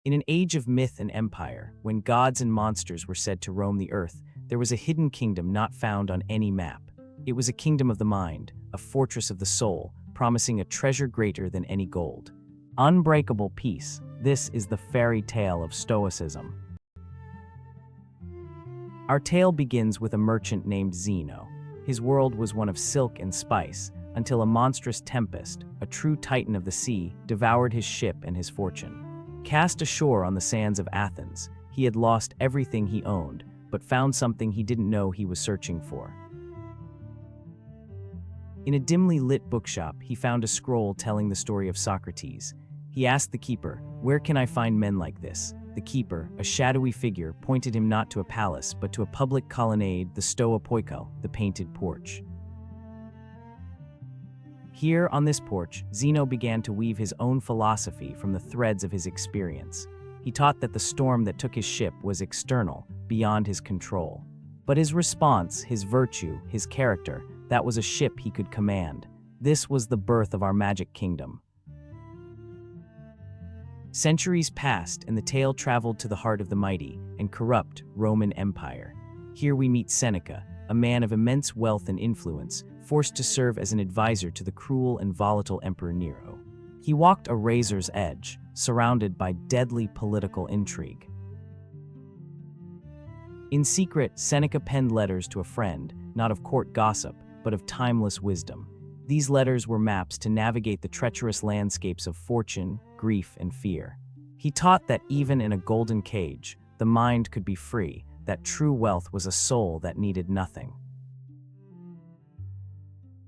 In an age of myth and empire, when gods and monsters were said to roam the earth, there was a hidden kingdom not found on any map. It was a kingdom of the mind, a fortress of the soul, promising a treasure greater than any gold. Unbreakable peace. This is the fairy tale of Stoicism. Our tale begins with a merchant named Zeno. His world was one of silk and spice, until a monstrous tempest, a true titan of the sea, devoured his ship and his fortune. Cast ashore on the sands of Athens, he had lost everything he owned, but found something he didn't know he was searching for. In a dimly lit bookshop, he found a scroll telling the story of Socrates. He asked the keeper, "Where can I find men like this?" The keeper, a shadowy figure, pointed him not to a palace, but to a public colonnade, the Stoa Poikal, the painted porch. Here, on this porch, Zeno began to weave his own philosophy from the threads of his experience. He taught that the storm that took his ship was external, beyond his control. But his response, his virtue, his character, that was a ship he could command. This was the birth of our magic kingdom. Centuries passed, and the tale traveled to the heart of the mighty and corrupt Roman Empire. Here we meet Seneca, a man of immense wealth and influence, forced to serve as an advisor to the cruel and volatile Emperor Nero. He walked a razor's edge, surrounded by deadly political intrigue. In secret, Seneca penned letters to a friend, not of court gossip, but of timeless wisdom. These letters were maps to navigate the treacherous landscapes of fortune, grief, and fear. He taught that even in a golden cage, the mind could be free, that true wealth was a soul that needed nothing.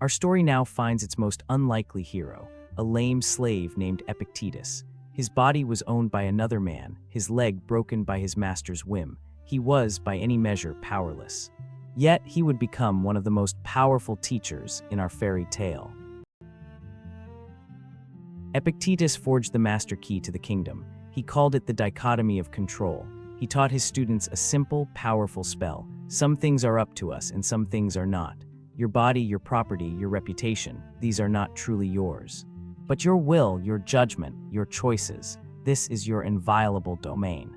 Our story now finds its most unlikely hero, a lame slave named Epictetus. His body was owned by another man, his leg broken by his master's whim. He was, by any measure, powerless. Yet he would become one of the most powerful teachers in our fairy tale. Epictetus forged the master key to the kingdom. He called it the dichotomy of control. He taught his students a simple, powerful spell. Some things are up to us and some things are not. Your body, your property, your reputation, these are not truly yours. But your will, your judgment, your choices, this is your inviolable domain.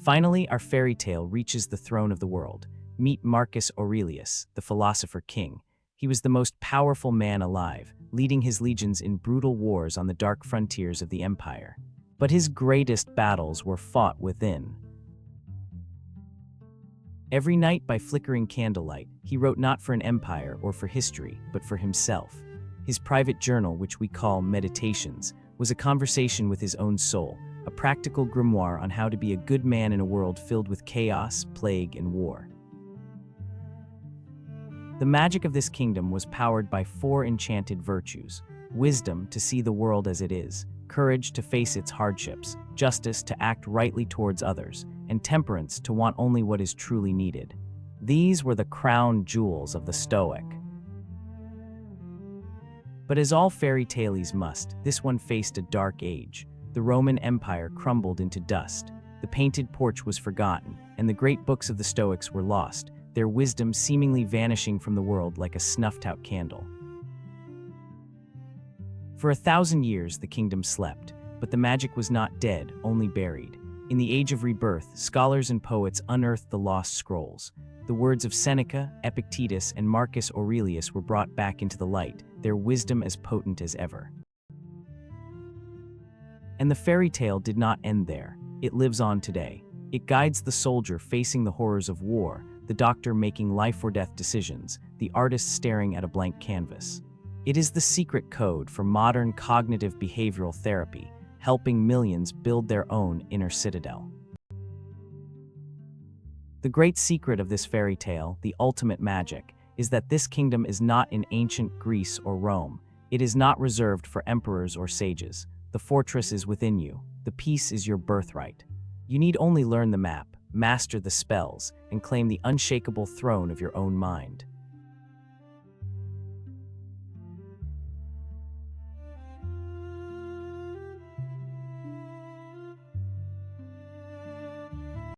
Finally, our fairy tale reaches the throne of the world. Meet Marcus Aurelius, the philosopher king. He was the most powerful man alive, leading his legions in brutal wars on the dark frontiers of the empire. But his greatest battles were fought within. Every night by flickering candlelight, he wrote not for an empire or for history, but for himself. His private journal, which we call Meditations, was a conversation with his own soul, a practical grimoire on how to be a good man in a world filled with chaos, plague, and war. The magic of this kingdom was powered by 4 enchanted virtues: wisdom to see the world as it is, courage to face its hardships, justice to act rightly towards others, and temperance to want only what is truly needed. These were the crown jewels of the Stoic. But as all fairy tales must, this one faced a dark age. The Roman Empire crumbled into dust. The painted porch was forgotten, and the great books of the Stoics were lost, their wisdom seemingly vanishing from the world like a snuffed-out candle. For 1,000 years, the kingdom slept, but the magic was not dead, only buried. In the Age of Rebirth, scholars and poets unearthed the lost scrolls. The words of Seneca, Epictetus, and Marcus Aurelius were brought back into the light, their wisdom as potent as ever. And the fairy tale did not end there. It lives on today. It guides the soldier facing the horrors of war, the doctor making life-or-death decisions, the artist staring at a blank canvas. It is the secret code for modern cognitive behavioral therapy, helping millions build their own inner citadel. The great secret of this fairy tale, the ultimate magic, is that this kingdom is not in ancient Greece or Rome. It is not reserved for emperors or sages. The fortress is within you. The peace is your birthright. You need only learn the map, master the spells, and claim the unshakable throne of your own mind.